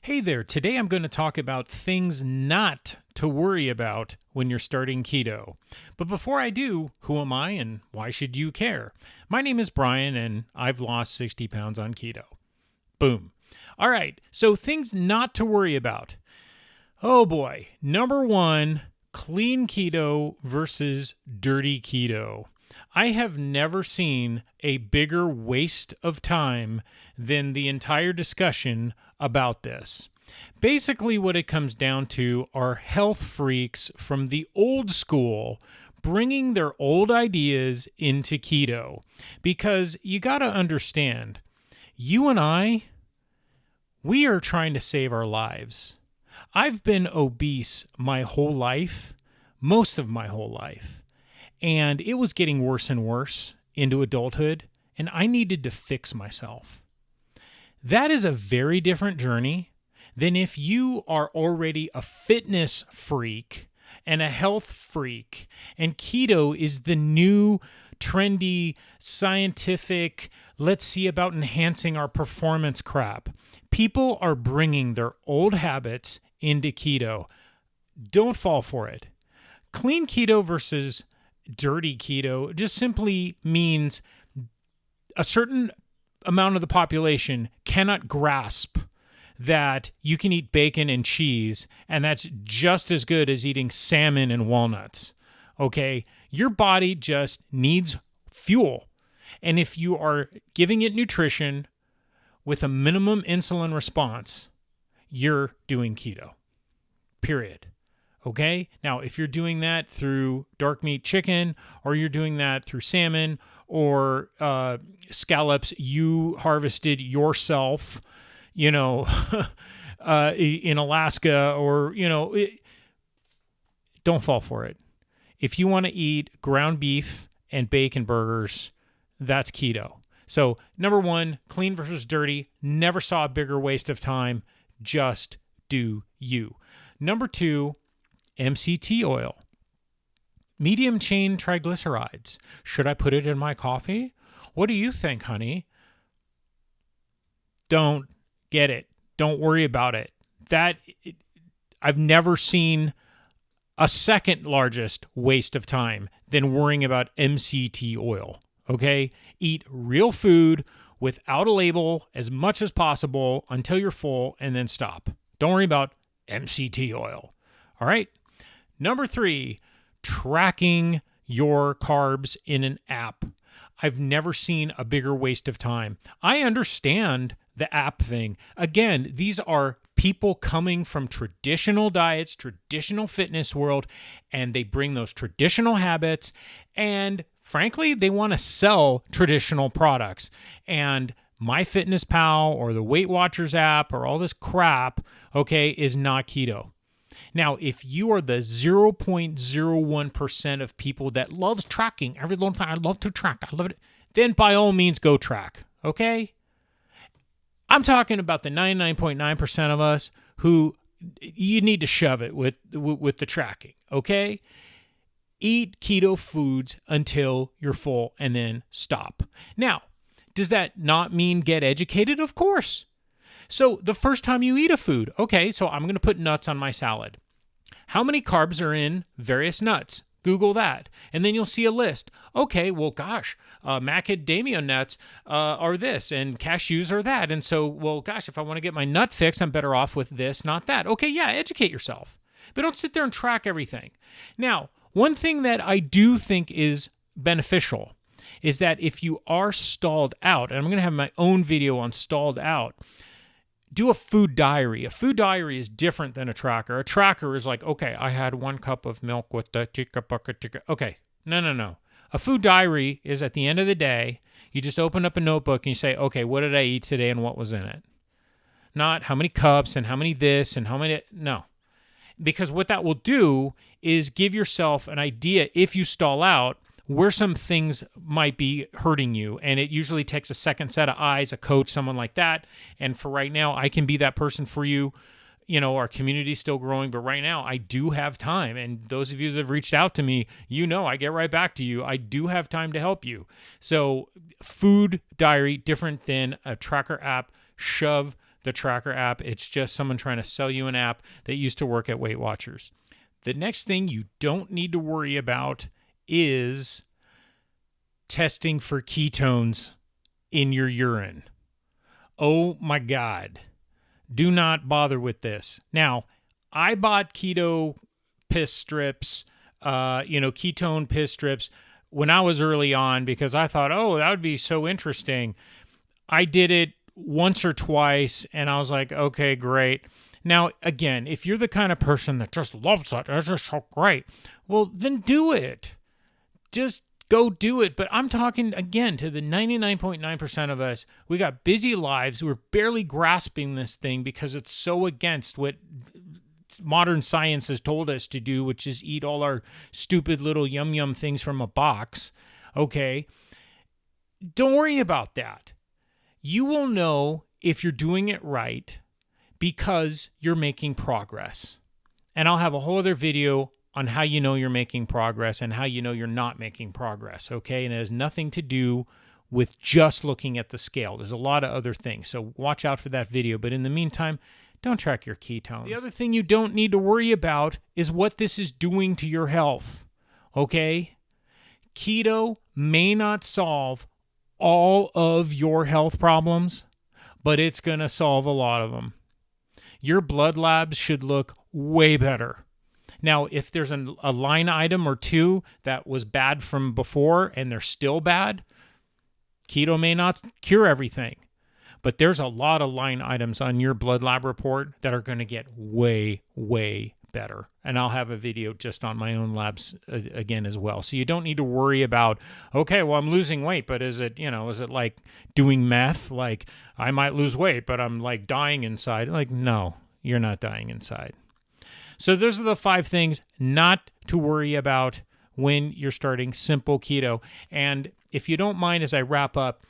Hey there, today I'm going to talk about things not to worry about when you're starting keto. But before I do, who am I and why should you care? My name is Brian and I've lost 60 pounds on keto. Boom. All right, so things not to worry about. Oh boy, number one, clean keto versus dirty keto. I have never seen a bigger waste of time than the entire discussion about this. Basically, what it comes down to are health freaks from the old school bringing their old ideas into keto. Because you got to understand, you and I, we are trying to save our lives. I've been obese my whole life, most of my whole life. And it was getting worse and worse into adulthood, and I needed to fix myself. That is a very different journey than if you are already a fitness freak and a health freak, and keto is the new, trendy, scientific, let's see about enhancing our performance crap. People are bringing their old habits into keto. Don't fall for it. Clean keto versus dirty keto just simply means a certain amount of the population cannot grasp that you can eat bacon and cheese and that's just as good as eating salmon and walnuts. Okay? Your body just needs fuel. And if you are giving it nutrition with a minimum insulin response, you're doing keto. Period. Okay? Now, if you're doing that through dark meat chicken, or you're doing that through salmon, or scallops you harvested yourself, in Alaska, or, don't fall for it. If you want to eat ground beef and bacon burgers, that's keto. So, number one, clean versus dirty. Never saw a bigger waste of time. Just do you. Number two, MCT oil. Medium chain triglycerides. Should I put it in my coffee? What do you think, honey? Don't get it. Don't worry about it. I've never seen a second largest waste of time than worrying about MCT oil. Okay? Eat real food without a label as much as possible until you're full and then stop. Don't worry about MCT oil. All right? Number three, tracking your carbs in an app. I've never seen a bigger waste of time. I understand the app thing. Again, these are people coming from traditional diets, traditional fitness world, and they bring those traditional habits, and frankly, they want to sell traditional products. And MyFitnessPal or the Weight Watchers app or all this crap, okay, is not keto. Now, if you are the 0.01% of people that loves tracking, every long time, I love to track, I love it, then by all means go track, okay? I'm talking about the 99.9% of us who you need to shove it with the tracking, okay? Eat keto foods until you're full and then stop. Now, does that not mean get educated? Of course. So the first time you eat a food, okay, so I'm going to put nuts on my salad. How many carbs are in various nuts? Google that. And then you'll see a list. Okay, well, gosh, macadamia nuts are this and cashews are that. And so, well, gosh, if I want to get my nut fix, I'm better off with this, not that. Okay, yeah, educate yourself. But don't sit there and track everything. Now, one thing that I do think is beneficial is that if you are stalled out, and I'm going to have my own video on stalled out, do a food diary. A food diary is different than a tracker. A tracker is like, okay, I had 1 cup of milk with the chica bucket. Okay, no. A food diary is at the end of the day, you just open up a notebook and you say, okay, what did I eat today and what was in it? Not how many cups and how many this and how many, no. Because what that will do is give yourself an idea, if you stall out, where some things might be hurting you. And it usually takes a second set of eyes, a coach, someone like that. And for right now, I can be that person for you. Our community's still growing, but right now I do have time. And those of you that have reached out to me, I get right back to you. I do have time to help you. So food diary, different than a tracker app. Shove the tracker app. It's just someone trying to sell you an app that used to work at Weight Watchers. The next thing you don't need to worry about is testing for ketones in your urine. Oh my God. Do not bother with this. Now, I bought keto piss strips, ketone piss strips when I was early on because I thought, oh, that would be so interesting. I did it once or twice and I was like, okay, great. Now, again, if you're the kind of person that just loves it, it's just so great, well, then do it. Just go do it. But I'm talking, again, to the 99.9% of us. We got busy lives. We're barely grasping this thing because it's so against what modern science has told us to do, which is eat all our stupid little yum things from a box. Okay? Don't worry about that. You will know if you're doing it right because you're making progress. And I'll have a whole other video on how you know you're making progress and how you know you're not making progress, okay? And it has nothing to do with just looking at the scale. There's a lot of other things, so watch out for that video. But in the meantime, don't track your ketones. The other thing you don't need to worry about is what this is doing to your health, okay? Keto may not solve all of your health problems, but it's going to solve a lot of them. Your blood labs should look way better. Now, if there's a line item or two that was bad from before and they're still bad, keto may not cure everything. But there's a lot of line items on your blood lab report that are going to get way, way better. And I'll have a video just on my own labs again as well. So you don't need to worry about, okay, well, I'm losing weight, but is it like doing meth? Like I might lose weight, but I'm like dying inside. Like, no, you're not dying inside. So those are the 5 things not to worry about when you're starting simple keto. And if you don't mind, as I wrap up,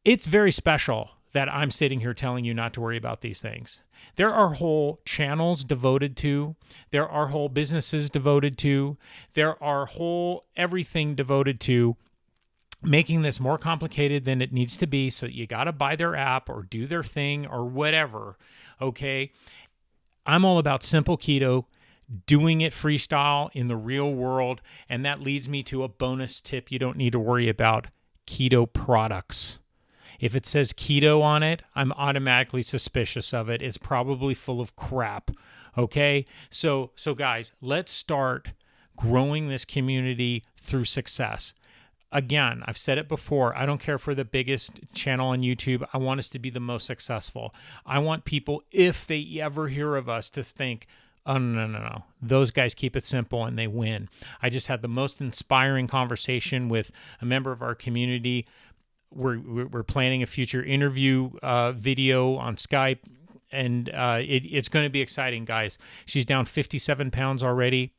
it's very special that I'm sitting here telling you not to worry about these things. There are whole channels devoted to, there are whole businesses devoted to, there are whole everything devoted to making this more complicated than it needs to be, so you got to buy their app or do their thing or whatever, okay? I'm all about simple keto, doing it freestyle in the real world, and that leads me to a bonus tip you don't need to worry about: keto products. If it says keto on it, I'm automatically suspicious of it. It's probably full of crap, okay? So guys, let's start growing this community through success. Again, I've said it before, I don't care for the biggest channel on YouTube. I want us to be the most successful. I want people, if they ever hear of us, to think, oh, no. Those guys keep it simple and they win. I just had the most inspiring conversation with a member of our community. We're planning a future interview video on Skype, and it's going to be exciting, guys. She's down 57 pounds already.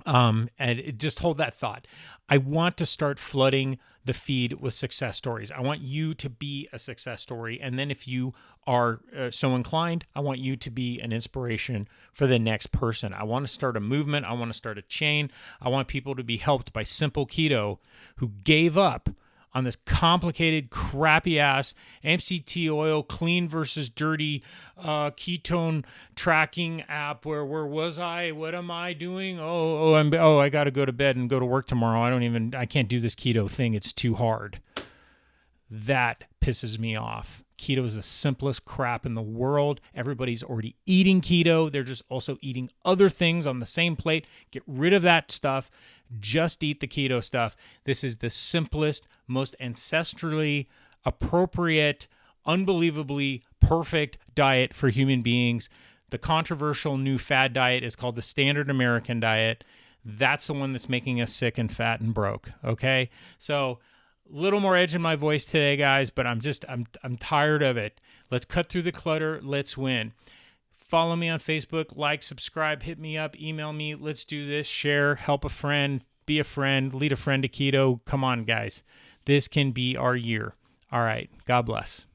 And just hold that thought. I want to start flooding the feed with success stories. I want you to be a success story. And then if you are so inclined, I want you to be an inspiration for the next person. I want to start a movement. I want to start a chain. I want people to be helped by Simple Keto, who gave up on this complicated, crappy-ass MCT oil, clean versus dirty ketone tracking app. Where was I? What am I doing? I got to go to bed and go to work tomorrow. I can't do this keto thing. It's too hard. That pisses me off. Keto is the simplest crap in the world. Everybody's already eating keto. They're just also eating other things on the same plate. Get rid of that stuff. Just eat the keto stuff. This is the simplest, most ancestrally appropriate, unbelievably perfect diet for human beings. The controversial new fad diet is called the Standard American Diet. That's the one that's making us sick and fat and broke, okay? So little more edge in my voice today, guys, but I'm tired of it. Let's cut through the clutter. Let's win. Follow me on Facebook, like, subscribe, hit me up, email me. Let's do this. Share, help a friend, be a friend, lead a friend to keto. Come on, guys. This can be our year. All right. God bless.